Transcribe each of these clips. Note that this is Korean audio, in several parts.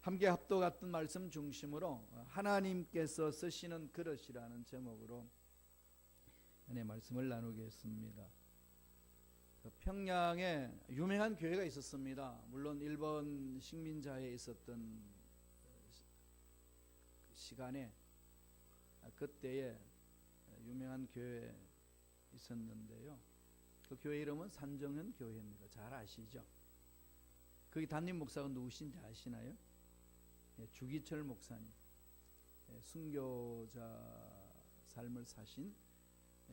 함께 합도 같은 말씀 중심으로 하나님께서 쓰시는 그릇이라는 제목으로 은혜 말씀을 나누겠습니다. 평양에 유명한 교회가 있었습니다. 물론 일본 식민자에 있었던 시간에 그때에 유명한 교회 있었는데요. 그 교회 이름은 산정현 교회입니다. 잘 아시죠? 거기 담임 목사가 누구신지 아시나요? 주기철 목사님. 순교자 삶을 사신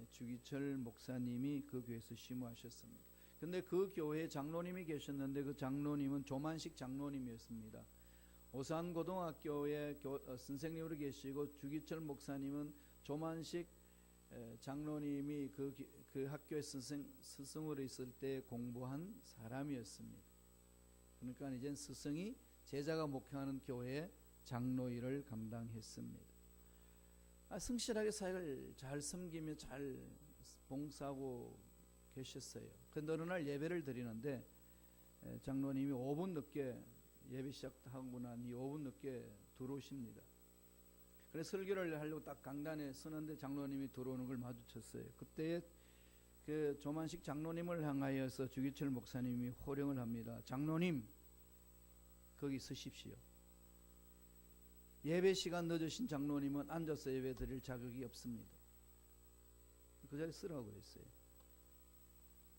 주기철 목사님이 그 교회에서 심우하셨습니다. 근데 그 교회에 장로님이 계셨는데 그 장로님은 조만식 장로님이었습니다. 오산고등학교에 선생님으로 계시고 주기철 목사님은 조만식 장로님이 그 학교의 스승으로 있을 때 공부한 사람이었습니다. 그러니까 이제 스승이 제자가 목회하는 교회의 장로 일을 감당했습니다. 성실하게 사역을 잘 섬기며 잘 봉사하고 계셨어요. 그런데 어느 날 예배를 드리는데 장로님이 5분 늦게 예배 시작하고 나니 5분 늦게 들어오십니다. 그래서 설교를 하려고 딱 강단에 서는데 장로님이 들어오는 걸 마주쳤어요. 그때 그 조만식 장로님을 향하여서 주기철 목사님이 호령을 합니다. 장로님, 거기 서십시오. 예배 시간 늦으신 장로님은 앉아서 예배 드릴 자격이 없습니다. 그 자리에 쓰라고 했어요.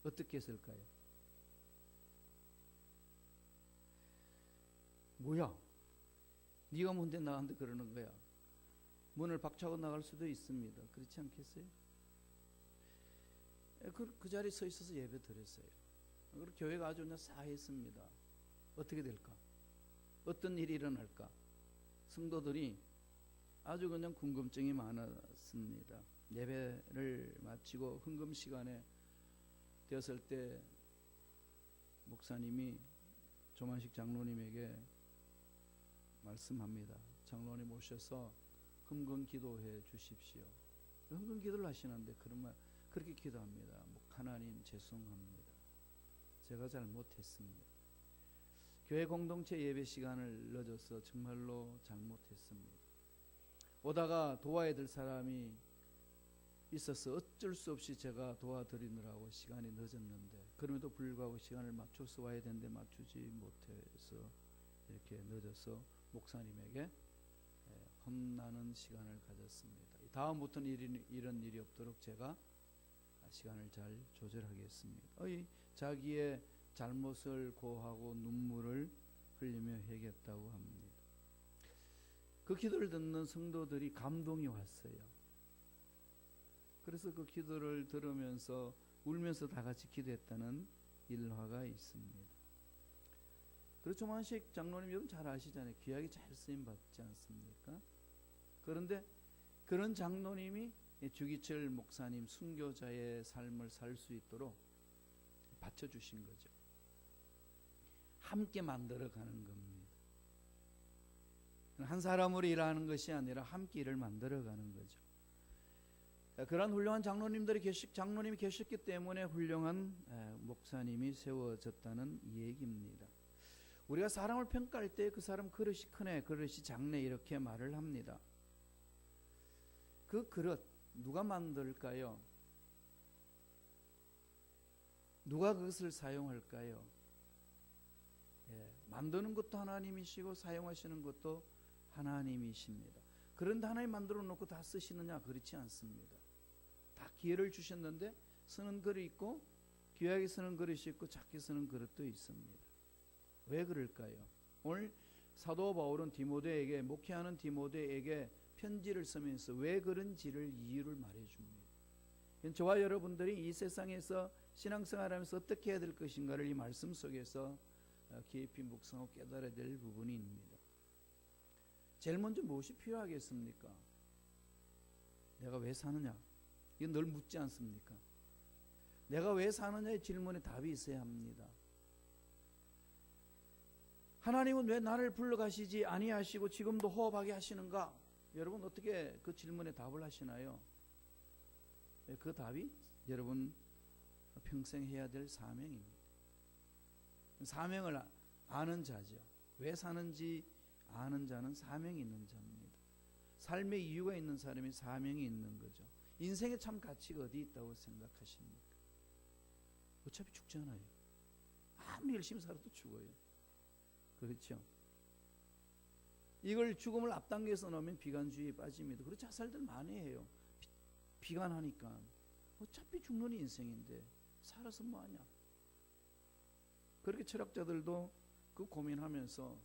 어떻게 했을까요? 뭐야? 네가 뭔데 나한테 그러는 거야? 문을 박차고 나갈 수도 있습니다. 그렇지 않겠어요? 그 자리에 서 있어서 예배 드렸어요. 그리고 교회가 아주 그냥 싸했습니다. 어떻게 될까? 어떤 일이 일어날까? 성도들이 아주 그냥 궁금증이 많았습니다. 예배를 마치고 헌금 시간에 되었을 때 목사님이 조만식 장로님에게 말씀합니다. 장로님 오셔서 헌금 기도해 주십시오. 헌금 기도를 하시는데 그렇게 기도합니다. 하나님 죄송합니다. 제가 잘못했습니다. 교회 공동체 예배 시간을 늦어서 정말로 잘못했습니다. 오다가 도와야 될 사람이 있어서 어쩔 수 없이 제가 도와드리느라고 시간이 늦었는데 그럼에도 불구하고 시간을 맞춰서 와야 되는데 맞추지 못해서 이렇게 늦어서 목사님에게 혼나는 시간을 가졌습니다. 다음부터는 이런 일이 없도록 제가 시간을 잘 조절하겠습니다. 자기의 잘못을 고하고 눈물을 흘리며 회개했다고 합니다. 그 기도를 듣는 성도들이 감동이 왔어요. 그래서 그 기도를 들으면서 울면서 다 같이 기도했다는 일화가 있습니다. 그리고 조만식 장로님 여러분 잘 아시잖아요. 귀하게 잘 쓰임 받지 않습니까? 그런데 그런 장로님이 주기철 목사님 순교자의 삶을 살 수 있도록 받쳐주신 거죠. 함께 만들어가는 겁니다. 한 사람으로 일하는 것이 아니라 함께 일을 만들어가는 거죠. 그런 훌륭한 장로님이 계셨기 때문에 훌륭한 목사님이 세워졌다는 얘기입니다. 우리가 사람을 평가할 때 그 사람 그릇이 크네, 그릇이 작네 이렇게 말을 합니다. 그 그릇 누가 만들까요? 누가 그것을 사용할까요? 만드는 것도 하나님이시고 사용하시는 것도 하나님이십니다. 그런데 하나님 만들어 놓고 다 쓰시느냐? 그렇지 않습니다. 다 기회를 주셨는데 쓰는 그릇이 있고 귀하게 쓰는 그릇이 있고 작게 쓰는 그릇도 있습니다. 왜 그럴까요? 오늘 사도 바울은 디모데에게 목회하는 디모데에게 편지를 쓰면서 왜 그런지를 이유를 말해줍니다. 저와 여러분들이 이 세상에서 신앙생활하면서 어떻게 해야 될 것인가를 이 말씀 속에서 깊이 묵상하고 깨달아야 될 부분입니다. 제일 먼저 무엇이 필요하겠습니까? 내가 왜 사느냐? 이건 늘 묻지 않습니까? 내가 왜 사느냐의 질문에 답이 있어야 합니다. 하나님은 왜 나를 불러가시지 아니하시고 지금도 호흡하게 하시는가? 여러분 어떻게 그 질문에 답을 하시나요? 그 답이 여러분 평생 해야 될 사명입니다. 사명을 아는 자죠. 왜 사는지 아는 자는 사명이 있는 자입니다. 삶의 이유가 있는 사람이 사명이 있는 거죠. 인생의 참 가치가 어디 있다고 생각하십니까? 어차피 죽잖아요. 아무리 열심히 살아도 죽어요. 그렇죠? 이걸 죽음을 앞당겨서 놓으면 비관주의에 빠집니다. 그래서 자살들 많이 해요. 비관하니까. 어차피 죽는 인생인데 살아서 뭐하냐. 그렇게 철학자들도 그 고민하면서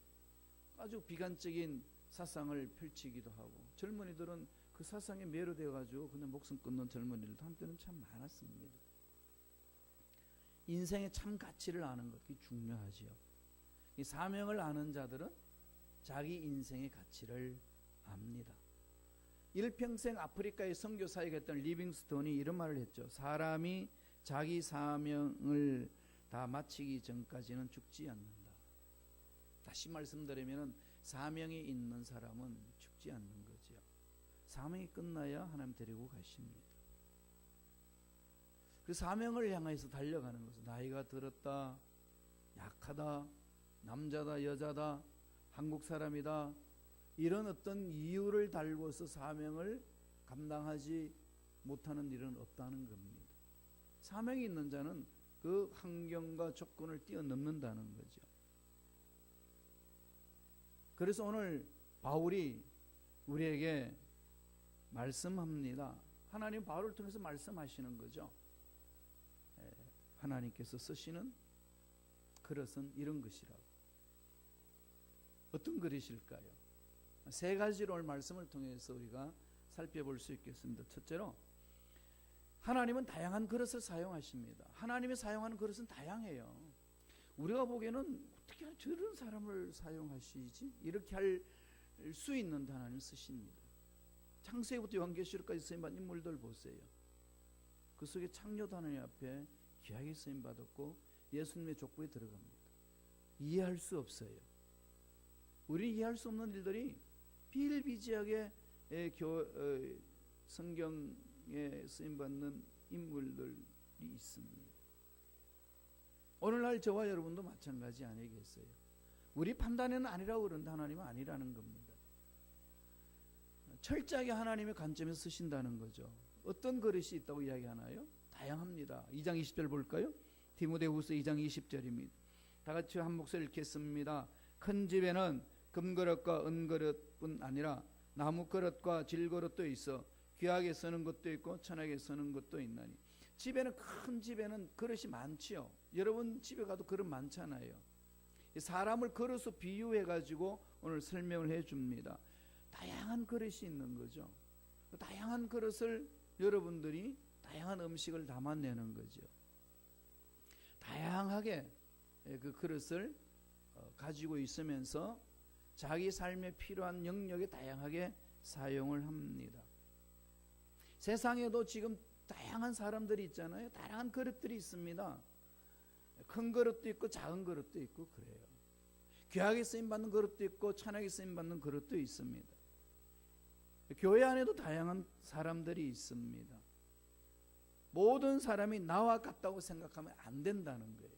아주 비관적인 사상을 펼치기도 하고, 젊은이들은 그 사상에 매료되어 가지고 그냥 목숨 끊는 젊은이들도 한때는 참 많았습니다. 인생의 참 가치를 아는 것이 중요하지요. 이 사명을 아는 자들은 자기 인생의 가치를 압니다. 일평생 아프리카에 선교 사역했던 리빙스톤이 이런 말을 했죠. 사람이 자기 사명을 다 마치기 전까지는 죽지 않는다. 다시 말씀드리면 사명이 있는 사람은 죽지 않는 거죠. 사명이 끝나야 하나님 데리고 가십니다. 그 사명을 향해서 달려가는 것은 나이가 들었다, 약하다, 남자다, 여자다, 한국 사람이다, 이런 어떤 이유를 달고서 사명을 감당하지 못하는 일은 없다는 겁니다. 사명이 있는 자는 그 환경과 조건을 뛰어넘는다는 거죠. 그래서 오늘 바울이 우리에게 말씀합니다. 하나님 바울을 통해서 말씀하시는 거죠. 하나님께서 쓰시는 그릇은 이런 것이라고. 어떤 그릇일까요? 세 가지로 오늘 말씀을 통해서 우리가 살펴볼 수 있겠습니다. 첫째로, 하나님은 다양한 그릇을 사용하십니다. 하나님이 사용하는 그릇은 다양해요. 우리가 보기에는 어떻게 저런 사람을 사용하시지? 이렇게 할 수 있는 하나님 쓰십니다. 창세기부터 요한계시록까지 쓰임받은 인물들 보세요. 그 속에 창조도 하나님 앞에 귀하게 쓰임받았고 예수님의 족보에 들어갑니다. 이해할 수 없어요. 우리는 이해할 수 없는 일들이 비일비재하게 성경에 쓰임받는 인물들이 있습니다. 오늘날 저와 여러분도 마찬가지 아니겠어요? 우리 판단에는 아니라고 그러는데 하나님은 아니라는 겁니다. 철저하게 하나님의 관점에서 쓰신다는 거죠. 어떤 그릇이 있다고 이야기하나요? 다양합니다. 2장 20절 볼까요? 디모데후서 2장 20절입니다. 다 같이 한 목소리 읽겠습니다. 큰 집에는 금그릇과 은그릇뿐 아니라 나무그릇과 질그릇도 있어 귀하게 쓰는 것도 있고 천하게 쓰는 것도 있나니. 집에는, 큰 집에는 그릇이 많지요. 여러분 집에 가도 그릇 많잖아요. 사람을 그릇으로 비유해 가지고 오늘 설명을 해 줍니다. 다양한 그릇이 있는 거죠. 다양한 그릇을 여러분들이 다양한 음식을 담아내는 거죠. 다양하게 그 그릇을 가지고 있으면서 자기 삶에 필요한 영역에 다양하게 사용을 합니다. 세상에도 지금 다양한 사람들이 있잖아요. 다양한 그릇들이 있습니다. 큰 그릇도 있고 작은 그릇도 있고 그래요. 귀하게 쓰임받는 그릇도 있고 천하게 쓰임받는 그릇도 있습니다. 교회 안에도 다양한 사람들이 있습니다. 모든 사람이 나와 같다고 생각하면 안 된다는 거예요.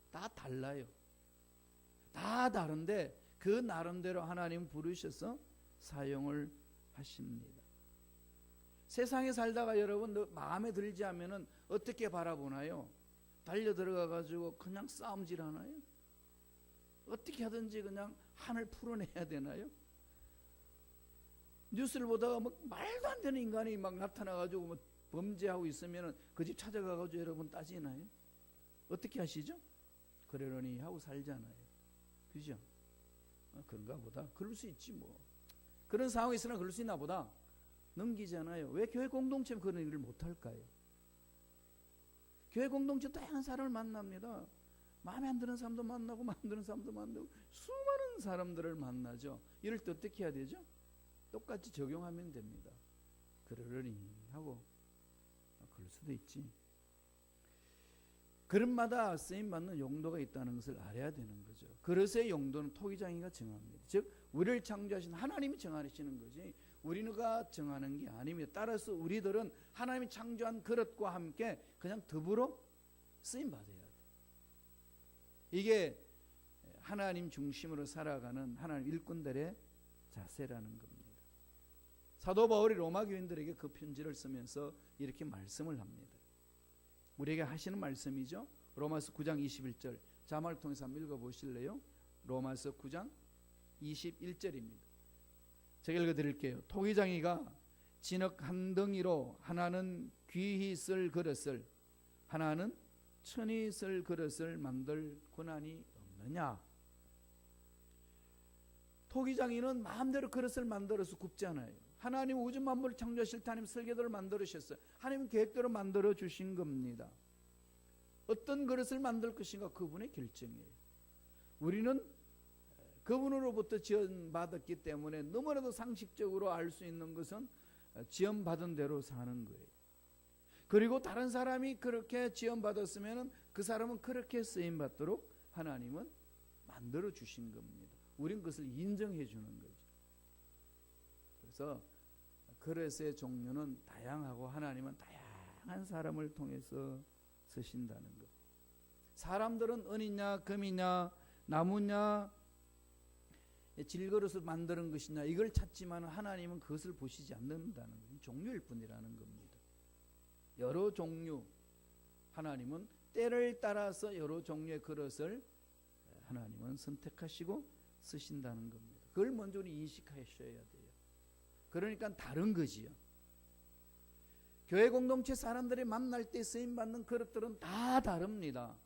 다 달라요. 다 다른데 그 나름대로 하나님 부르셔서 사용을 하십니다. 세상에 살다가 여러분 마음에 들지 않으면 어떻게 바라보나요? 달려 들어가 가지고 그냥 싸움질 하나요? 어떻게 하든지 그냥 한을 풀어내야 되나요? 뉴스를 보다가 뭐 말도 안 되는 인간이 막 나타나가지고 뭐 범죄하고 있으면 그 집 찾아가가지고 여러분 따지나요? 어떻게 하시죠? 그러려니 하고 살잖아요. 그죠? 그런가 보다. 그럴 수 있지 뭐. 그런 상황이 있으나 그럴 수 있나 보다. 넘기잖아요. 왜 교회 공동체는 그런 일을 못할까요? 교회 공동체 다양한 사람을 만납니다. 마음에 안 드는 사람도 만나고 마음에 안 드는 사람도 만나고 수많은 사람들을 만나죠. 이럴 때 어떻게 해야 되죠? 똑같이 적용하면 됩니다. 그러려니 하고 그럴 수도 있지. 그릇마다 쓰임받는 용도가 있다는 것을 알아야 되는 거죠. 그릇의 용도는 토기장이가 정합니다. 즉 우리를 창조하신 하나님이 정하시는 거지 우리가 정하는 게 아닙니다. 따라서 우리들은 하나님이 창조한 그릇과 함께 그냥 더불어 쓰임받아야 돼. 이게 하나님 중심으로 살아가는 하나님 일꾼들의 자세라는 겁니다. 사도 바울이 로마 교인들에게 그 편지를 쓰면서 이렇게 말씀을 합니다. 우리에게 하시는 말씀이죠. 로마서 9장 21절 자막을 통해서 한번 읽어보실래요? 로마서 9장 21절입니다. 제가 읽어드릴게요. 토기장이가 진흙 한 덩이로 하나는 귀히 쓸 그릇을 하나는 천히 쓸 그릇을 만들 권한이 없느냐. 토기장이는 마음대로 그릇을 만들어서 굽지 않아요. 하나님 우주 만물을 창조하실 때 하나님 설계도를 만들으셨어요. 하나님 계획대로 만들어 주신 겁니다. 어떤 그릇을 만들 것인가 그분의 결정이에요. 우리는 그분으로부터 지원받았기 때문에 너무나도 상식적으로 알 수 있는 것은 지원받은 대로 사는 거예요. 그리고 다른 사람이 그렇게 지원받았으면 그 사람은 그렇게 쓰임받도록 하나님은 만들어 주신 겁니다. 우린 그것을 인정해 주는 거죠. 그래서 그릇의 종류는 다양하고 하나님은 다양한 사람을 통해서 쓰신다는 것. 사람들은 은이냐 금이냐 나무냐 질그릇을 만드는 것이냐 이걸 찾지만 하나님은 그것을 보시지 않는다는 것. 종류일 뿐이라는 겁니다. 여러 종류 하나님은 때를 따라서 여러 종류의 그릇을 하나님은 선택하시고 쓰신다는 겁니다. 그걸 먼저 우리 인식하셔야 돼요. 그러니까 다른 거지요. 교회 공동체 사람들이 만날 때 쓰임받는 그릇들은 다 다릅니다.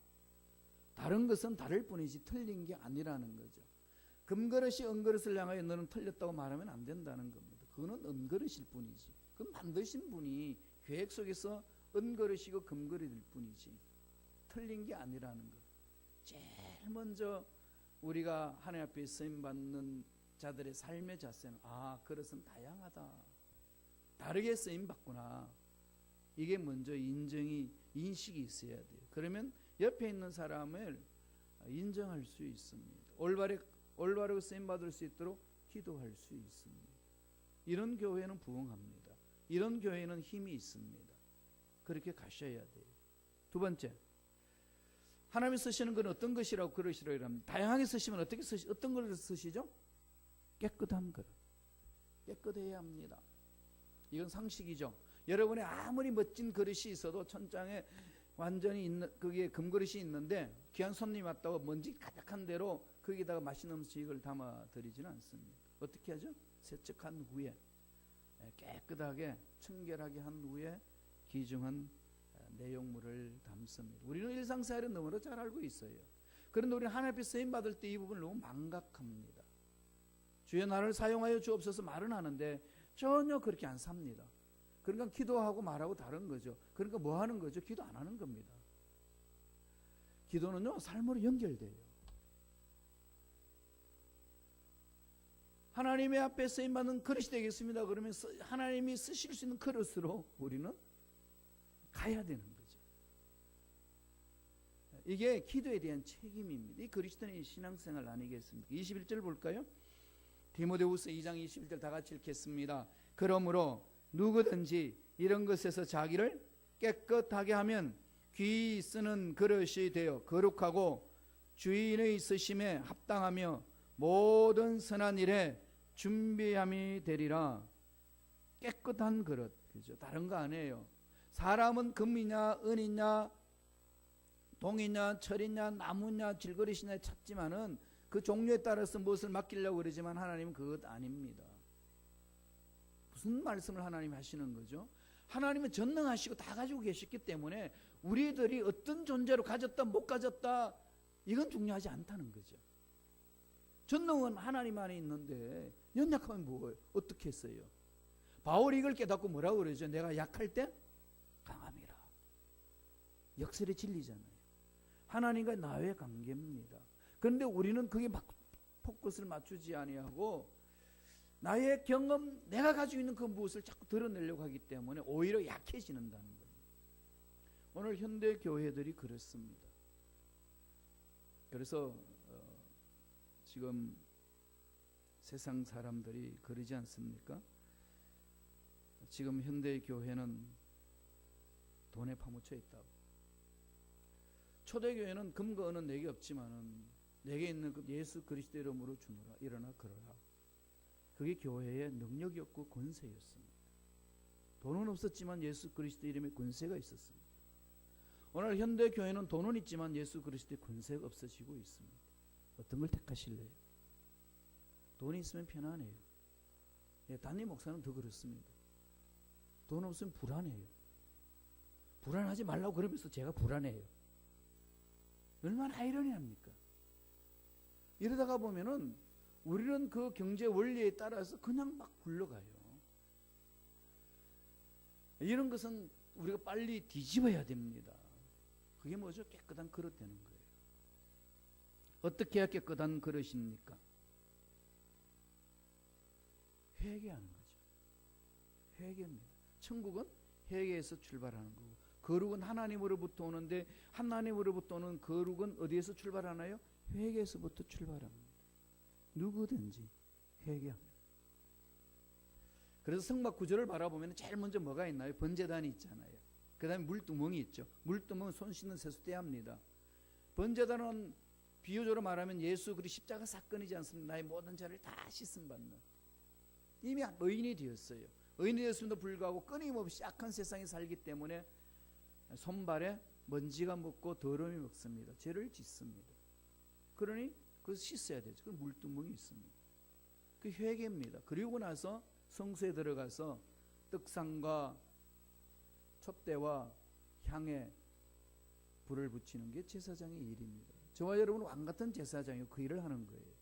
다른 것은 다를 뿐이지 틀린 게 아니라는 거죠. 금그릇이 은그릇을 향하여 너는 틀렸다고 말하면 안 된다는 겁니다. 그거는 은그릇일 뿐이지. 그 만드신 분이 계획 속에서 은그릇이고 금그릇일 뿐이지 틀린 게 아니라는 것. 제일 먼저 우리가 하나님 앞에 쓰임받는 자들의 삶의 자세는 그릇은 다양하다. 다르게 쓰임받구나. 이게 먼저 인식이 있어야 돼요. 그러면 옆에 있는 사람을 인정할 수 있습니다. 올바르게 쓰임받을 수 있도록 기도할 수 있습니다. 이런 교회는 부흥합니다. 이런 교회는 힘이 있습니다. 그렇게 가셔야 돼요. 두 번째, 하나님이 쓰시는 건 어떤 것이라고 그러시라고 합니다. 다양하게 쓰시면 어떤 걸 쓰시죠? 깨끗한 그릇. 깨끗해야 합니다. 이건 상식이죠. 여러분의 아무리 멋진 그릇이 있어도 천장에 완전히 거기에 금그릇이 있는데 귀한 손님이 왔다고 먼지 가득한 대로 거기다가 맛있는 음식을 담아 드리지는 않습니다. 어떻게 하죠? 세척한 후에 깨끗하게 청결하게 한 후에 귀중한 내용물을 담습니다. 우리는 일상생활에 너무나 잘 알고 있어요. 그런데 우리는 하나님 앞에 쓰임받을 때 이 부분을 너무 망각합니다. 주여 나를 사용하여 주옵소서 말은 하는데 전혀 그렇게 안 삽니다. 그러니까 기도하고 말하고 다른 거죠. 그러니까 뭐 하는 거죠? 기도 안 하는 겁니다. 기도는요 삶으로 연결돼요. 하나님의 앞에 쓰임받는 그릇이 되겠습니다. 그러면 하나님이 쓰실 수 있는 그릇으로 우리는 가야 되는 거죠. 이게 기도에 대한 책임입니다. 이 그리스도인의 신앙생활 아니겠습니까? 21절 볼까요? 디모데후서 2장 21절 다 같이 읽겠습니다. 그러므로 누구든지 이런 것에서 자기를 깨끗하게 하면 귀히 쓰는 그릇이 되어 거룩하고 주인의 쓰심에 합당하며 모든 선한 일에 준비함이 되리라. 깨끗한 그릇, 그죠? 다른 거 아니에요. 사람은 금이냐 은이냐 동이냐 철이냐 나무냐 질그릇이냐 찾지만은 그 종류에 따라서 무엇을 맡기려고 그러지만 하나님은 그것 아닙니다. 무슨 말씀을 하나님이 하시는 거죠? 하나님은 전능하시고 다 가지고 계셨기 때문에 우리들이 어떤 존재로 가졌다 못 가졌다 이건 중요하지 않다는 거죠. 전능은 하나님 안에 있는데 연약하면 뭐예요? 어떻게 했어요? 바울이 이걸 깨닫고 뭐라고 그러죠? 내가 약할 때 강함이라. 역설의 진리잖아요. 하나님과 나의 관계입니다. 그런데 우리는 그게 막 포커스를 맞추지 아니하고 나의 경험, 내가 가지고 있는 그 무엇을 자꾸 드러내려고 하기 때문에 오히려 약해지는다는 거예요. 오늘 현대 교회들이 그렇습니다. 그래서 지금 세상 사람들이 그러지 않습니까? 지금 현대 교회는 돈에 파묻혀 있다고. 초대교회는 금과 은은 내게 없지만은 내게 있는 그 예수 그리스도 이름으로 주무라. 일어나 걸어라. 그게 교회의 능력이었고 권세였습니다. 돈은 없었지만 예수 그리스도 이름의 권세가 있었습니다. 오늘 현대 교회는 돈은 있지만 예수 그리스도의 권세가 없어지고 있습니다. 어떤 걸 택하실래요? 돈이 있으면 편안해요. 예, 담임 목사는 더 그렇습니다. 돈 없으면 불안해요. 불안하지 말라고 그러면서 제가 불안해요. 얼마나 아이러니합니까? 이러다가 보면은 우리는 그 경제 원리에 따라서 그냥 막 굴러가요. 이런 것은 우리가 빨리 뒤집어야 됩니다. 그게 뭐죠? 깨끗한 그릇 되는 거예요. 어떻게 해야 깨끗한 그릇입니까? 회개하는 거죠. 회개입니다. 천국은 회개에서 출발하는 거고, 거룩은 하나님으로부터 오는데, 하나님으로부터 오는 거룩은 어디에서 출발하나요? 회개에서부터 출발합니다. 누구든지 회개합니다. 그래서 성막 구조를 바라보면 제일 먼저 뭐가 있나요? 번제단이 있잖아요. 그 다음에 물두멍이 있죠. 물두멍은 손 씻는 세수대합니다. 번제단은 비유적으로 말하면 예수 그리스도 십자가 사건이지 않습니까? 나의 모든 죄를 다 씻음 받는. 이미 의인이 되었어요. 의인이 되었음에도 불구하고 끊임없이 악한 세상에 살기 때문에 손발에 먼지가 묻고 더러움이 묻습니다. 죄를 짓습니다. 그러니 그걸 씻어야 되죠. 그 물두멍이 있습니다. 그 회개입니다. 그리고 나서 성소에 들어가서 떡상과 촛대와 향에 불을 붙이는 게 제사장의 일입니다. 저와 여러분은 왕같은 제사장이요, 그 일을 하는 거예요.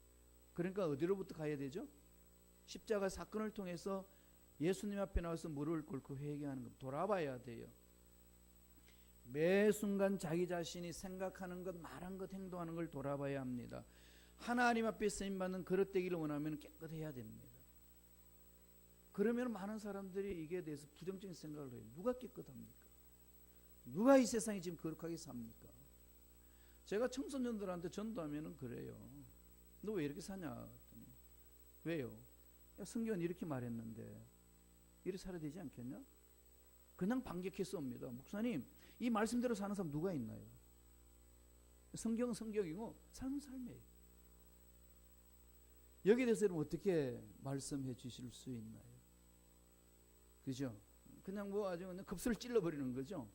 그러니까 어디로부터 가야 되죠? 십자가 사건을 통해서 예수님 앞에 나와서 무릎을 꿇고 회개하는 것, 돌아봐야 돼요. 매 순간 자기 자신이 생각하는 것, 말한 것, 행동하는 걸 돌아봐야 합니다. 하나님 앞에 쓰임받는 그릇 되기를 원하면 깨끗해야 됩니다. 그러면 많은 사람들이 이게 대해서 부정적인 생각을 해요. 누가 깨끗합니까? 누가 이 세상에 지금 거룩하게 삽니까? 제가 청소년들한테 전도하면 그래요. 너 왜 이렇게 사냐? 왜요? 야, 성경은 이렇게 말했는데 이렇게 살아야 되지 않겠냐? 그냥 반격해서 옵니다. 목사님, 이 말씀대로 사는 사람 누가 있나요? 성경은 성경이고 삶은 삶이에요. 여기에 대해서 여러분 어떻게 말씀해 주실 수 있나요? 그죠? 그냥 뭐 아주 그냥 급수를 찔러버리는 거죠.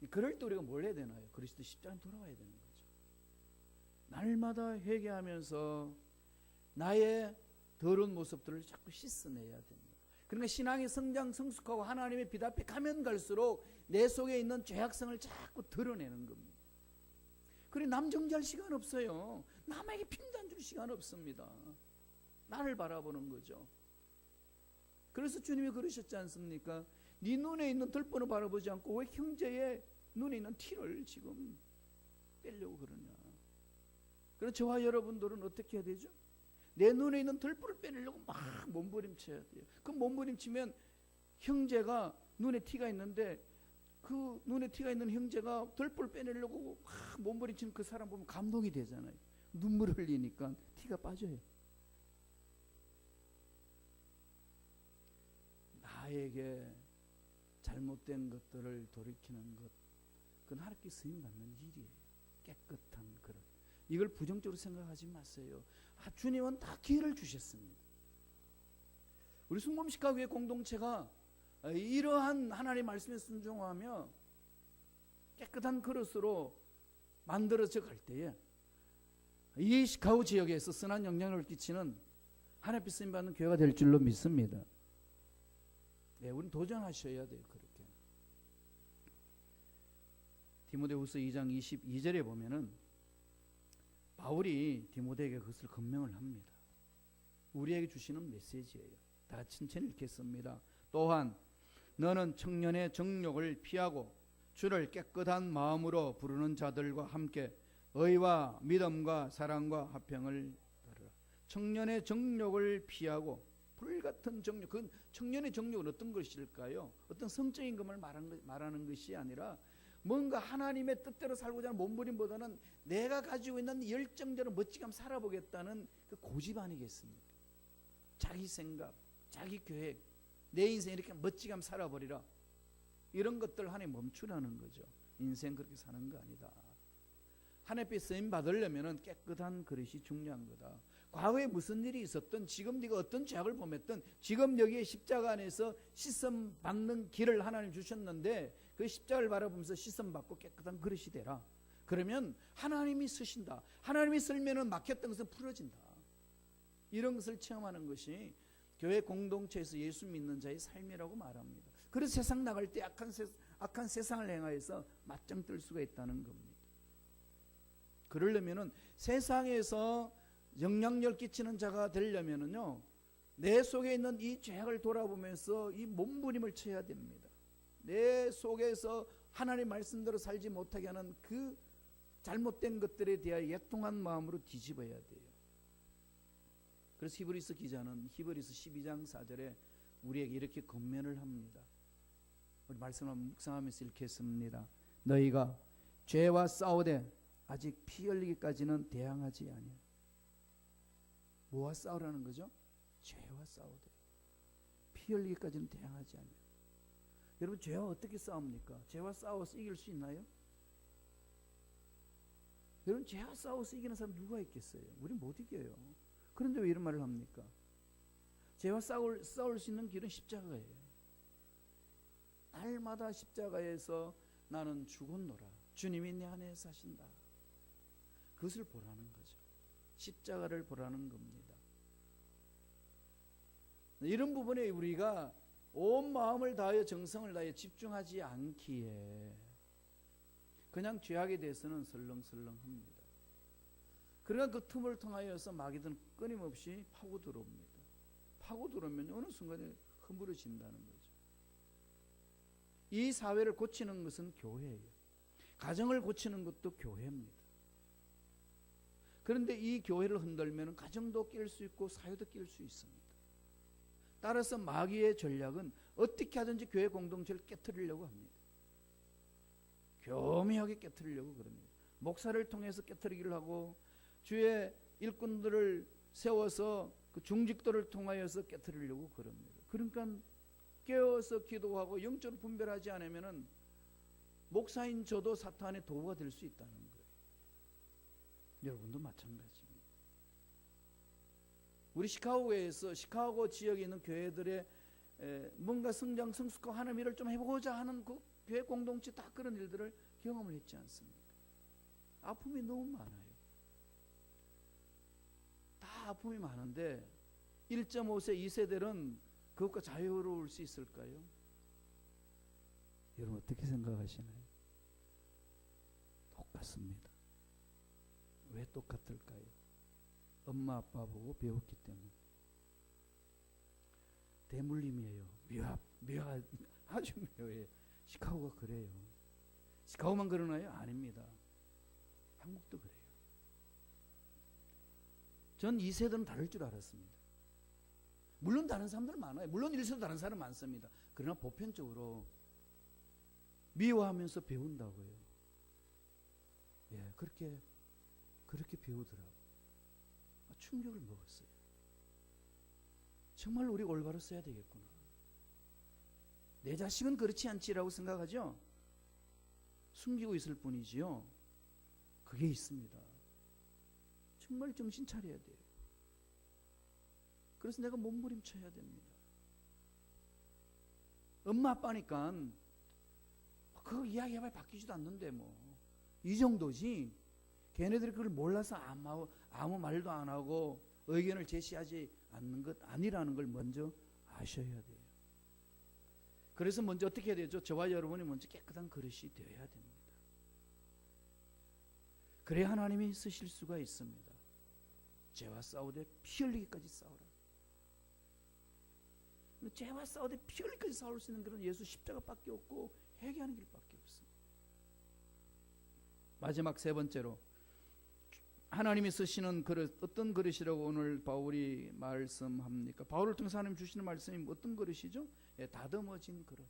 그럴 때 우리가 뭘 해야 되나요? 그리스도 십자가에 돌아와야 되는 거죠. 날마다 회개하면서 나의 더러운 모습들을 자꾸 씻어내야 됩니다. 그러니까 신앙의 성장, 성숙하고 하나님의 빛 앞에 가면 갈수록 내 속에 있는 죄악성을 자꾸 드러내는 겁니다. 그래, 남 정죄할 시간 없어요. 남에게 핀잔 줄 시간 없습니다. 나를 바라보는 거죠. 그래서 주님이 그러셨지 않습니까? 네 눈에 있는 들보는 바라보지 않고 왜 형제의 눈에 있는 티를 지금 빼려고 그러냐. 그래서 저와 여러분들은 어떻게 해야 되죠? 내 눈에 있는 들보를 빼내려고 막 몸부림쳐야 돼요. 그 몸부림치면 형제가 눈에 티가 있는데 그 눈에 티가 있는 형제가 들보를 빼내려고 막 몸부림치는 그 사람 보면 감동이 되잖아요. 눈물을 흘리니까 티가 빠져요. 나에게 잘못된 것들을 돌이키는 것, 그건 하나님께 쓰임받는 일이에요. 깨끗한 그릇. 이걸 부정적으로 생각하지 마세요. 주님은 다 기회를 주셨습니다. 우리 순범식가교회 공동체가 이러한 하나님의 말씀에 순종하며 깨끗한 그릇으로 만들어져 갈 때에 이 시카고 지역에서 선한 영향을 끼치는 하나님 앞에 쓰임받는 교회가 될 줄로 믿습니다. 네, 우리는 도전하셔야 돼요. 그렇게. 디모데후서 2장 22절에 보면은 바울이 디모데에게 그것을 건명을 합니다. 우리에게 주시는 메시지예요. 다 천천히 읽겠습니다. 또한 너는 청년의 정욕을 피하고 주를 깨끗한 마음으로 부르는 자들과 함께 의와 믿음과 사랑과 화평을 따르라. 청년의 정욕을 피하고, 불같은 정욕, 그 청년의 정욕은 어떤 것일까요? 어떤 성적인 것을 말하는 것이 아니라 뭔가 하나님의 뜻대로 살고자 하는 몸부림보다는 내가 가지고 있는 열정대로 멋지게 한번 살아보겠다는 그 고집 아니겠습니까? 자기 생각, 자기 계획, 내 인생 이렇게 멋지게 한번 살아버리라. 이런 것들 하나님 멈추라는 거죠. 인생 그렇게 사는 거 아니다. 하나님께 쓰임 받으려면 깨끗한 그릇이 중요한 거다. 과거에 무슨 일이 있었든 지금 네가 어떤 죄악을 범했든 지금 여기에 십자가 안에서 씻음 받는 길을 하나님 주셨는데 그 십자가를 바라보면서 씻음 받고 깨끗한 그릇이 되라. 그러면 하나님이 쓰신다. 하나님이 쓸면은 막혔던 것은 풀어진다. 이런 것을 체험하는 것이 교회 공동체에서 예수 믿는 자의 삶이라고 말합니다. 그래서 세상 나갈 때 악한 세상을 행하여서 맞짱 뜰 수가 있다는 겁니다. 그러려면은 세상에서 영향력 끼치는 자가 되려면은요, 내 속에 있는 이 죄악을 돌아보면서 이 몸부림을 쳐야 됩니다. 내 속에서 하나님 말씀대로 살지 못하게 하는 그 잘못된 것들에 대하여 애통한 마음으로 뒤집어야 돼요. 그래서 히브리서 기자는 히브리서 12장 4절에 우리에게 이렇게 권면을 합니다. 우리 말씀을 묵상하면서 읽겠습니다. 너희가 죄와 싸우되 아직 피 흘리기까지는 대항하지 아니하. 뭐와 싸우라는 거죠? 죄와 싸우되 피 흘리기까지는 대항하지 아니하. 여러분, 죄와 어떻게 싸웁니까? 죄와 싸워서 이길 수 있나요? 여러분, 죄와 싸워서 이기는 사람 누가 있겠어요? 우리 못 이겨요. 그런데 왜 이런 말을 합니까? 죄와 싸울 수 있는 길은 십자가예요. 날마다 십자가에서 나는 죽었노라. 주님이 내 안에 사신다. 그것을 보라는 거죠. 십자가를 보라는 겁니다. 이런 부분에 우리가 온 마음을 다하여 정성을 다하여 집중하지 않기에 그냥 죄악에 대해서는 설렁설렁합니다. 그러니까 그 틈을 통하여서 마귀들은 끊임없이 파고 들어옵니다. 파고 들어오면 어느 순간에 허물어진다는 거죠. 이 사회를 고치는 것은 교회예요. 가정을 고치는 것도 교회입니다. 그런데 이 교회를 흔들면 가정도 낄 수 있고 사회도 낄 수 있습니다. 따라서 마귀의 전략은 어떻게 하든지 교회 공동체를 깨트리려고 합니다. 교묘하게 깨트리려고 그럽니다. 목사를 통해서 깨트리기를 하고 주의 일꾼들을 세워서 그 중직도를 통하여서 깨트리려고 그럽니다. 그러니까 깨어서 기도하고 영적으로 분별하지 않으면은 목사인 저도 사탄의 도구가 될 수 있다는 거예요. 여러분도 마찬가지입니다. 우리 시카고에서 시카고 지역에 있는 교회들의 뭔가 성장 성숙하고 하나님 일을 좀 해보고자 하는 그 교회 공동체 다 그런 일들을 경험을 했지 않습니까? 아픔이 너무 많아요. 다 아픔이 많은데 1.5세, 2세들은 그것과 자유로울 수 있을까요? 여러분 어떻게 생각하시나요? 똑같습니다. 왜 똑같을까요? 엄마 아빠 보고 배웠기 때문에. 대물림이에요. 묘하 아주 묘해요. 시카고가 그래요. 시카고만 그러나요? 아닙니다. 한국도 그래요. 전 2세들은 다를 줄 알았습니다. 물론 다른 사람들 많아요. 물론 1세도 다른 사람 많습니다. 그러나 보편적으로 미워하면서 배운다고요. 예, 그렇게 배우더라고. 충격을 먹었어요. 정말 우리 올바로 써야 되겠구나. 내 자식은 그렇지 않지라고 생각하죠? 숨기고 있을 뿐이지요. 그게 있습니다. 정말 정신 차려야 돼요. 그래서 내가 몸부림쳐야 됩니다. 엄마 아빠니까 그거 이야기해봐야 바뀌지도 않는데 뭐 이 정도지. 걔네들이 그걸 몰라서 아무 말도 안 하고 의견을 제시하지 않는 것 아니라는 걸 먼저 아셔야 돼요. 그래서 먼저 어떻게 해야 되죠? 저와 여러분이 먼저 깨끗한 그릇이 되어야 됩니다. 그래야 하나님이 쓰실 수가 있습니다. 죄와 싸우되 피 흘리기까지 싸우라. 죄와 싸우되 피 흘리기까지 싸울 수 있는 그런 예수 십자가밖에 없고 회개하는 길밖에 없습니다. 마지막 세 번째로 하나님이 쓰시는 그릇, 어떤 그릇이라고 오늘 바울이 말씀합니까? 바울을 통해서 하나님 주시는 말씀이 어떤 그릇이죠? 예, 다듬어진 그릇.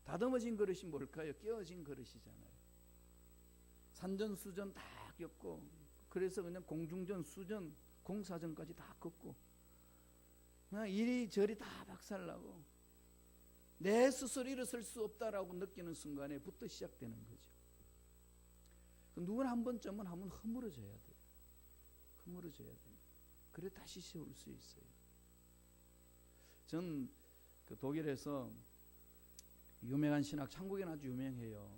다듬어진 그릇이 뭘까요? 깨어진 그릇이잖아요. 산전수전 다 겪고, 그래서 그냥 공중전, 수전, 공사전까지 다 겪고, 그냥 이리저리 다 박살나고 내 스스로 일어설 수 없다라고 느끼는 순간에부터 시작되는 거죠. 누구나 한 번쯤은 한번 허물어져야 돼요. 허물어져야 돼요. 그래 다시 세울 수 있어요. 전 그 독일에서 유명한 신학, 한국에는 아주 유명해요.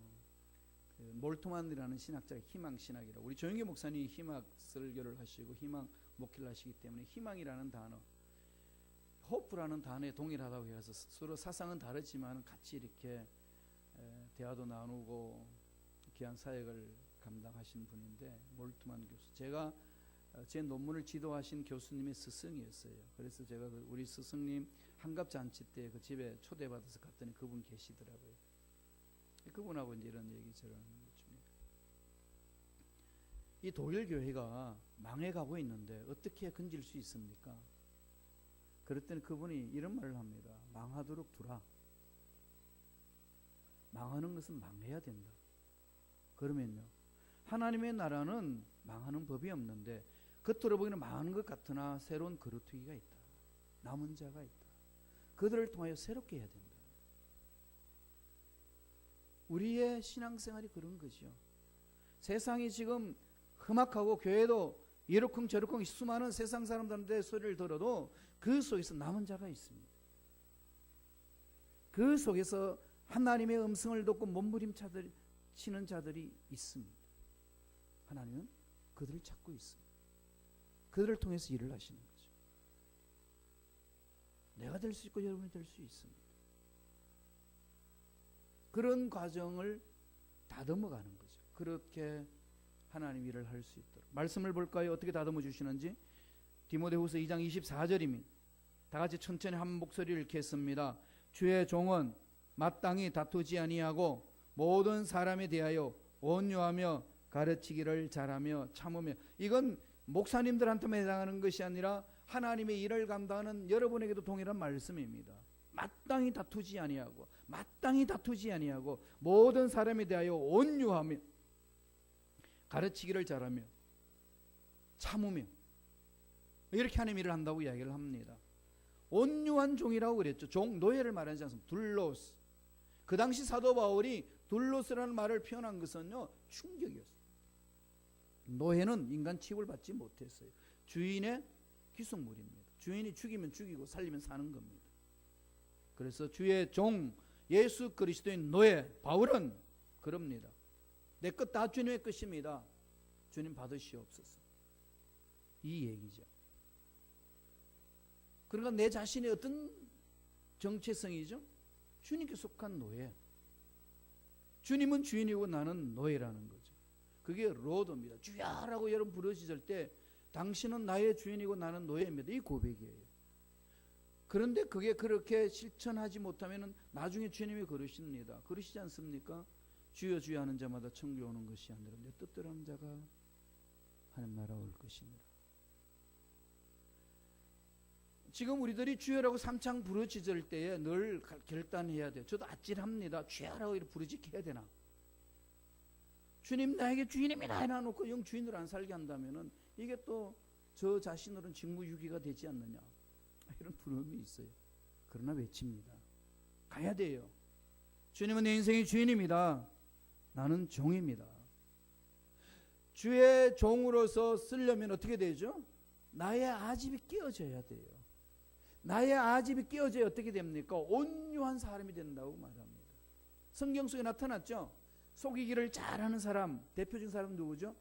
그 몰트만이라는 신학자의 희망신학이라고. 우리 조영기 목사님이 희망 설교를 하시고 희망 목회를 하시기 때문에 희망이라는 단어, 호프라는 단어에 동일하다고 해서 서로 사상은 다르지만 같이 이렇게 대화도 나누고 귀한 사역을 감당하신 분인데, 몰트만 교수. 제가 제 논문을 지도하신 교수님의 스승이었어요. 그래서 제가 우리 스승님 한갑잔치 때 그 집에 초대받아서 갔더니 그분 계시더라고요. 그분하고 이제 이런 얘기 저런 것입니다. 이 독일 교회가 망해가고 있는데 어떻게 건질 수 있습니까? 그랬더니 그분이 이런 말을 합니다. 망하도록 두라. 망하는 것은 망해야 된다. 그러면요, 하나님의 나라는 망하는 법이 없는데 겉으로 보기에는 망하는 것 같으나 새로운 거루튀기가 있다. 남은 자가 있다. 그들을 통하여 새롭게 해야 된다. 우리의 신앙생활이 그런 거죠. 세상이 지금 험악하고 교회도 이러쿵 저러쿵 수많은 세상 사람들한테 소리를 들어도 그 속에서 남은 자가 있습니다. 그 속에서 하나님의 음성을 듣고 몸부림치는 자들이 있습니다. 하나님은 그들을 찾고 있습니다. 그들을 통해서 일을 하시는 거죠. 내가 될 수 있고 여러분이 될 수 있습니다. 그런 과정을 다듬어 가는 거죠. 그렇게 하나님 일을 할 수 있도록. 말씀을 볼까요? 어떻게 다듬어 주시는지. 디모데후서 2장 24절입니다. 다 같이 천천히 한 목소리를 읽겠습니다. 주의 종은 마땅히 다투지 아니하고 모든 사람에 대하여 온유하며 가르치기를 잘하며 참으며. 이건 목사님들한테만 해당하는 것이 아니라 하나님의 일을 감당하는 여러분에게도 동일한 말씀입니다. 마땅히 다투지 아니하고, 마땅히 다투지 아니하고 모든 사람에 대하여 온유하며 가르치기를 잘하며 참으며, 이렇게 하나님 일을 한다고 이야기를 합니다. 온유한 종이라고 그랬죠. 종, 노예를 말하지 않습니다. 둘로스. 그 당시 사도 바울이 둘로스라는 말을 표현한 것은요, 충격이었어요. 노예는 인간 취급을 받지 못했어요. 주인의 귀속물입니다. 주인이 죽이면 죽이고 살리면 사는 겁니다. 그래서 주의 종 예수 그리스도인 노예 바울은 그럽니다. 내 것 다 주님의 것입니다. 주님 받으시옵소서. 이 얘기죠. 그러니까 내 자신의 어떤 정체성이죠? 주님께 속한 노예. 주님은 주인이고 나는 노예라는 거죠. 그게 로드입니다. 주야라고 여러분 부르짖을 때 당신은 나의 주인이고 나는 노예입니다. 이 고백이에요. 그런데 그게 그렇게 실천하지 못하면 나중에 주님이 그러십니다. 그러시지 않습니까? 주여 주여 하는 자마다 천국에 오는 것이 아니라 내 뜻대로 하는 자가 하나님 나라 올 것입니다. 지금 우리들이 주여라고 삼창 부르짖을 때에 늘 결단해야 돼요. 저도 아찔합니다. 주여라고 이렇게 부르짖해야 되나? 주님 나에게 주인입니다 해놔놓고 영 주인으로 안 살게 한다면은 이게 또 저 자신으로는 직무유기가 되지 않느냐, 이런 두려움이 있어요. 그러나 외칩니다. 가야 돼요. 주님은 내 인생의 주인입니다. 나는 종입니다. 주의 종으로서 쓰려면 어떻게 되죠? 나의 아집이 깨어져야 돼요. 나의 아집이 깨어져야 어떻게 됩니까? 온유한 사람이 된다고 말합니다. 성경 속에 나타났죠? 속이기를 잘하는 사람, 대표적인 사람 누구죠?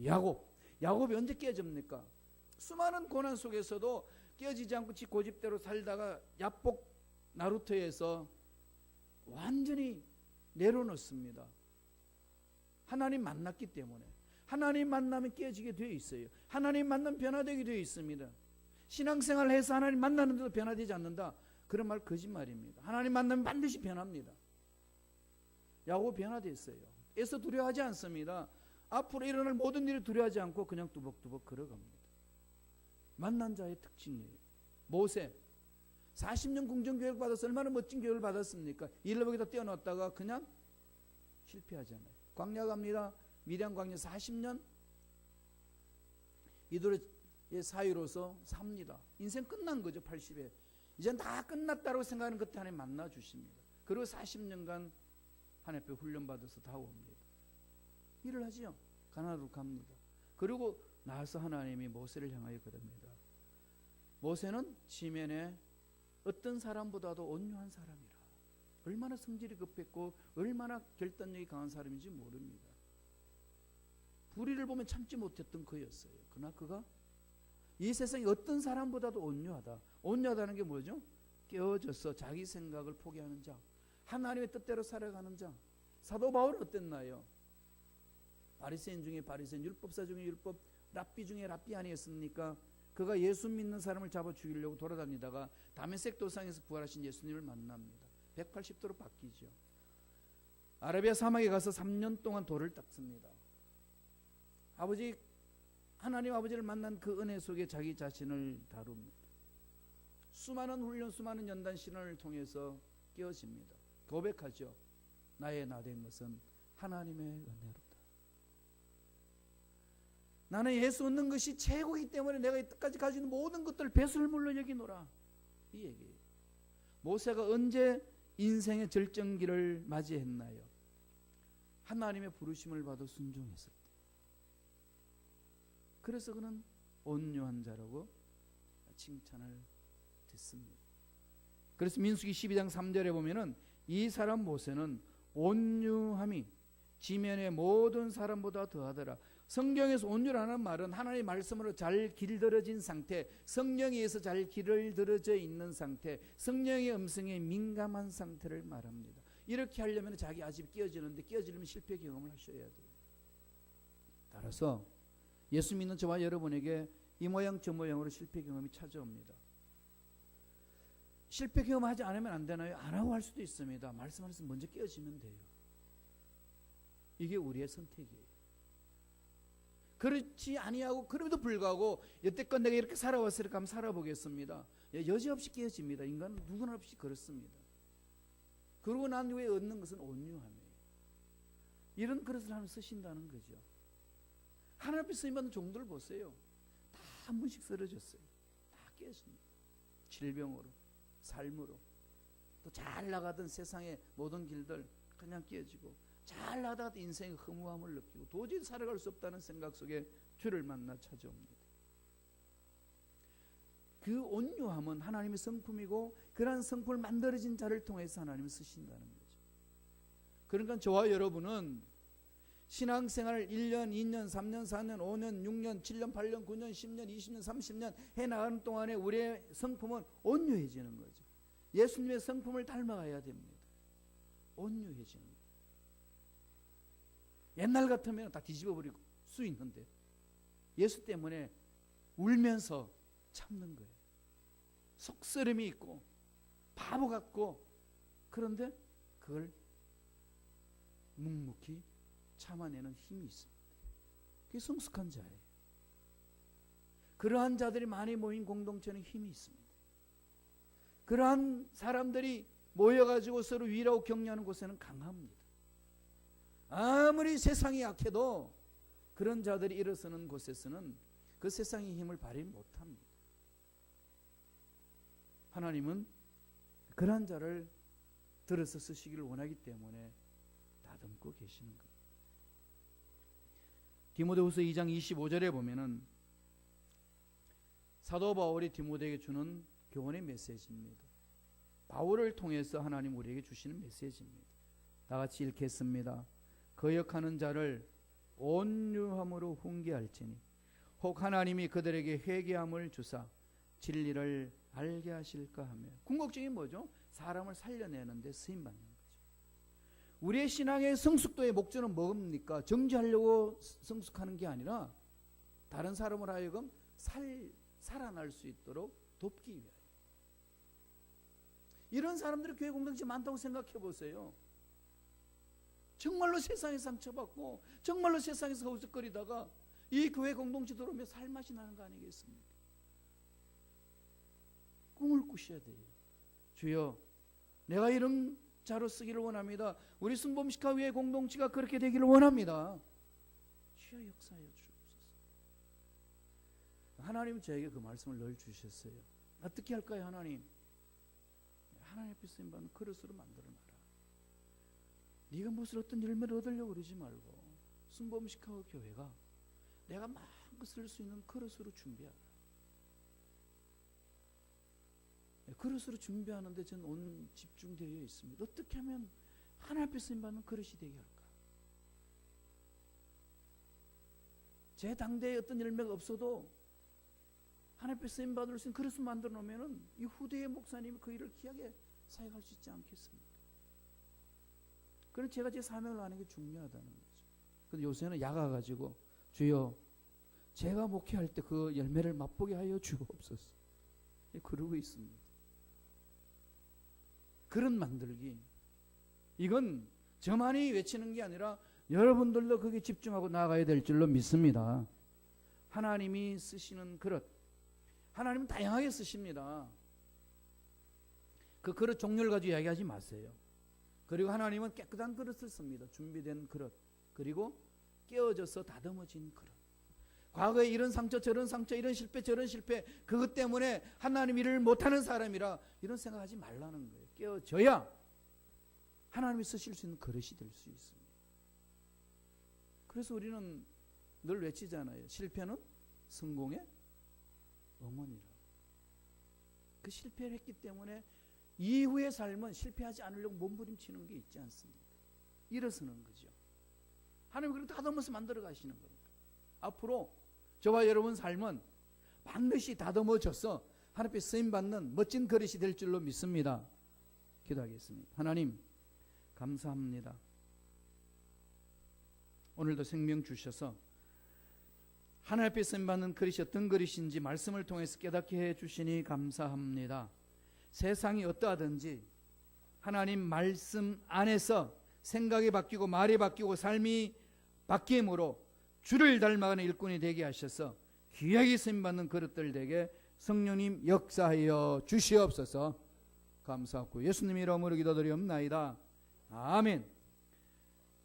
야곱. 야곱이 언제 깨어집니까? 수많은 고난 속에서도 깨어지지 않고 지 고집대로 살다가 야복 나루터에서 완전히 내려놓습니다. 하나님 만났기 때문에. 하나님 만나면 깨어지게 되어 있어요. 하나님 만나면 변화되게 되어 있습니다. 신앙생활을 해서 하나님 만나는데도 변화되지 않는다, 그런 말 거짓말입니다. 하나님 만나면 반드시 변합니다. 야곱 변화됐어요. 애써 두려워하지 않습니다. 앞으로 일어날 모든 일을 두려워하지 않고 그냥 뚜벅뚜벅 걸어갑니다. 만난 자의 특징이에요. 모세 40년 궁정교육을 받아서 얼마나 멋진 교육을 받았습니까? 일러보기다 떼어놨다가 그냥 실패하잖아요. 광야 갑니다. 미디안 광야 40년 이들의 사유로서 삽니다. 인생 끝난 거죠. 80에 이제 다 끝났다고 생각하는 그때 하나님 만나 주십니다. 그리고 40년간 하나님 앞에 훈련받아서 다 옵니다. 일을 하지요. 가나안으로 갑니다. 그리고 나서 하나님이 모세를 향하여 그럽니다. 모세는 지면에 어떤 사람보다도 온유한 사람이라. 얼마나 성질이 급했고 얼마나 결단력이 강한 사람인지 모릅니다. 불의를 보면 참지 못했던 그였어요. 그러나 그가 이 세상에 어떤 사람보다도 온유하다. 온유하다는 게 뭐죠? 깨어져서 자기 생각을 포기하는 자, 하나님의 뜻대로 살아가는 자. 사도 바울은 어땠나요? 바리새인 중에 바리새인, 율법사 중에 율법, 랍비 중에 랍비 아니었습니까? 그가 예수 믿는 사람을 잡아 죽이려고 돌아다니다가 다메섹 도상에서 부활하신 예수님을 만납니다. 180도로 바뀌죠. 아라비아 사막에 가서 3년 동안 돌을 닦습니다. 하나님 아버지를 만난 그 은혜 속에 자기 자신을 다룹니다. 수많은 훈련, 수많은 연단 신앙을 통해서 깨어집니다. 고백하죠. 나의 나된 것은 하나님의 은혜로다. 나는 예수 얻는 것이 최고이기 때문에 내가 이때까지 가지는 모든 것들을 배설물로 여기노라. 이 얘기예요. 모세가 언제 인생의 절정기를 맞이했나요? 하나님의 부르심을 받아 순종했을 때. 그래서 그는 온유한 자라고 칭찬을 듣습니다. 그래서 민수기 12장 3절에 보면은 이 사람 모세는 온유함이 지면의 모든 사람보다 더하더라. 성경에서 온유라는 말은 하나님의 말씀으로 잘 길들여진 상태, 성령에 의해서 잘 길들여져 있는 상태, 성령의 음성에 민감한 상태를 말합니다. 이렇게 하려면 자기 아직 깨어지는데 깨어지려면 실패 경험을 하셔야 돼요. 따라서 예수 믿는 저와 여러분에게 이 모양 저 모양으로 실패 경험이 찾아옵니다. 실패 경험하지 않으면 안 되나요? 안 하고 할 수도 있습니다. 말씀 안에서 먼저 깨어지면 돼요. 이게 우리의 선택이에요. 그렇지 아니하고 그럼에도 불구하고 여태껏 내가 이렇게 살아왔으니까 한번 살아보겠습니다. 여지없이 깨어집니다. 인간은 누구나 없이 그렇습니다. 그러고 난 후에 얻는 것은 온유함이에요. 이런 그릇을 하나님 쓰신다는 거죠. 하나님 앞에 쓰임받는 종들 보세요. 다 한 번씩 쓰러졌어요. 다 깨었습니다. 질병으로, 삶으로, 또 잘 나가던 세상의 모든 길들 그냥 깨어지고, 잘 나가다가 인생의 허무함을 느끼고 도저히 살아갈 수 없다는 생각 속에 주를 만나 찾아옵니다. 그 온유함은 하나님의 성품이고, 그러한 성품을 만들어진 자를 통해서 하나님이 쓰신다는 거죠. 그러니까 저와 여러분은 신앙생활을 1년, 2년, 3년, 4년, 5년, 6년, 7년, 8년, 9년, 10년, 20년, 30년 해나가는 동안에 우리의 성품은 온유해지는 거죠. 예수님의 성품을 닮아가야 됩니다. 온유해지는 거예요. 옛날 같으면 다 뒤집어버릴 수 있는데 예수 때문에 울면서 참는 거예요. 속쓰림이 있고 바보 같고, 그런데 그걸 묵묵히 참아내는 힘이 있습니다. 그게 성숙한 자예요. 그러한 자들이 많이 모인 공동체는 힘이 있습니다. 그러한 사람들이 모여가지고 서로 위로하고 격려하는 곳에는 강합니다. 아무리 세상이 약해도 그런 자들이 일어서는 곳에서는 그 세상의 힘을 발휘 못합니다. 하나님은 그러한 자를 들어서 쓰시기를 원하기 때문에 다듬고 계시는 겁니다. 디모데후서 2장 25절에 보면은 사도 바울이 디모데에게 주는 교훈의 메시지입니다. 바울을 통해서 하나님 우리에게 주시는 메시지입니다. 다 같이 읽겠습니다. 거역하는 자를 온유함으로 훈계할지니 혹 하나님이 그들에게 회개함을 주사 진리를 알게 하실까 하며. 궁극적인 뭐죠? 사람을 살려내는 데 쓰임받는 거죠. 우리의 신앙의 성숙도의 목적은 뭡니까? 정죄하려고 성숙하는 게 아니라 다른 사람을 하여금 살아날 수 있도록 돕기 위하여. 이런 사람들이 교회 공동체 많다고 생각해 보세요. 정말로 세상에 상처받고 정말로 세상에서 허우적거리다가 이 교회 공동체 들어오면 살맛이 나는 거 아니겠습니까? 꿈을 꾸셔야 돼요. 주여, 내가 이런 자로 쓰기를 원합니다. 우리 순범식화교회 공동체가 그렇게 되기를 원합니다. 주여 역사하여 주옵소서. 하나님 저에게 그 말씀을 늘 주셨어요. 어떻게 할까요, 하나님? 하나님 앞에 쓰임받는 그릇으로 만들어놔라. 네가 무슨 어떤 열매를 얻으려고 그러지 말고 순범시카고 교회가 내가 마음껏 쓸 수 있는 그릇으로 준비하라. 그릇으로 준비하는데 전 온 집중되어 있습니다. 어떻게 하면 하나님 앞에 쓰임받는 그릇이 되게 할까? 제 당대에 어떤 열매가 없어도 하나님 앞에 쓰임받을 수 있는 그릇을 만들어 놓으면 이 후대의 목사님이 그 일을 귀하게 사역할 수 있지 않겠습니까? 그래서 제가 제 사명을 아는 게 중요하다는 거죠. 근데 요새는 야가가지고 주여 제가 목회할 때 그 열매를 맛보게 하여 주옵소서 그러고 있습니다. 그릇 만들기, 이건 저만이 외치는 게 아니라 여러분들도 거기에 집중하고 나가야 될 줄로 믿습니다. 하나님이 쓰시는 그릇, 하나님은 다양하게 쓰십니다. 그 그릇 종류를 가지고 이야기하지 마세요. 그리고 하나님은 깨끗한 그릇을 씁니다. 준비된 그릇, 그리고 깨어져서 다듬어진 그릇. 과거에 이런 상처 저런 상처, 이런 실패 저런 실패, 그것 때문에 하나님 일을 못하는 사람이라 이런 생각하지 말라는 거예요. 깨어져야 하나님이 쓰실 수 있는 그릇이 될 수 있습니다. 그래서 우리는 늘 외치잖아요. 실패는 성공의 어머니라고. 그 실패를 했기 때문에 이후의 삶은 실패하지 않으려고 몸부림치는 게 있지 않습니까? 일어서는 거죠. 하나님이 그렇게 다듬어서 만들어 가시는 겁니다. 앞으로 저와 여러분 삶은 반드시 다듬어져서 하나님께 쓰임받는 멋진 그릇이 될 줄로 믿습니다. 기도하겠습니다. 하나님 감사합니다. 오늘도 생명 주셔서 하나님 앞에 쓰임받는 그릇이 어떤 그릇인지 말씀을 통해서 깨닫게 해주시니 감사합니다. 세상이 어떠하든지 하나님 말씀 안에서 생각이 바뀌고 말이 바뀌고 삶이 바뀜으로 주를 닮아가는 일꾼이 되게 하셔서 귀하게 쓰임받는 그릇들 되게 성령님 역사하여 주시옵소서. 감사하고 예수님 이름으로 기도드리옵나이다. 아멘.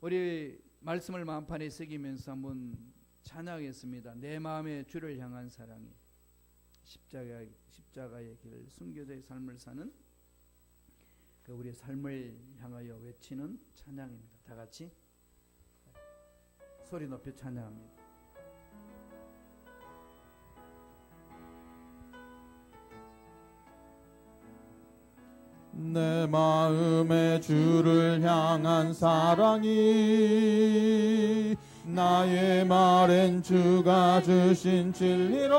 우리 말씀을 마음판에 새기면서 한번 찬양하겠습니다. 내 마음의 주를 향한 사랑이 십자가의 길, 순교자의 삶을 사는 그 우리의 삶을 향하여 외치는 찬양입니다. 다 같이 소리 높여 찬양합니다. 내 마음의 주를 향한 사랑이 나의 말엔 주가 주신 진리로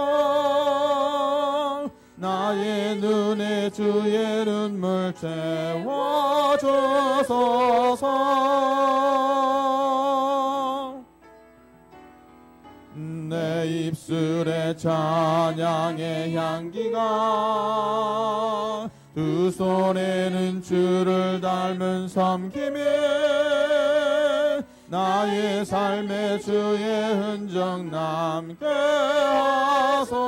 나의 눈에 주의 눈물 채워주소서. 내 입술에 찬양의 향기가 두 손에는 주를 닮은 섬김에 나의 삶에 주의 흔적 남게 하소서.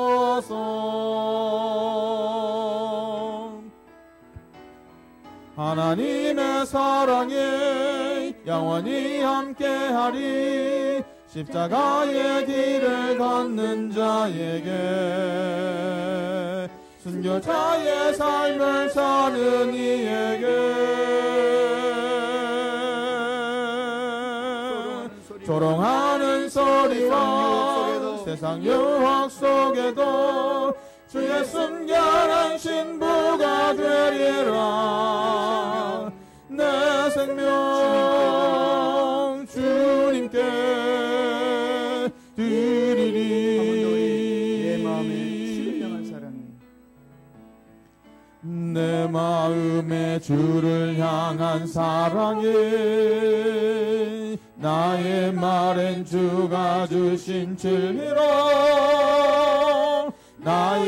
하나님의 사랑에 영원히 함께하리. 십자가의 길을 걷는 자에게 순교자의 삶을 사는 이에게 조롱하는 소리와 세상 유혹 속에도 주의 순결한 신부가 되리라. 내 생명 주님께 드리리. 내 마음의 주를 향한 사랑이 내 마음의 주를 향한 사랑이 나의 말엔 주가 주신 진리로 나의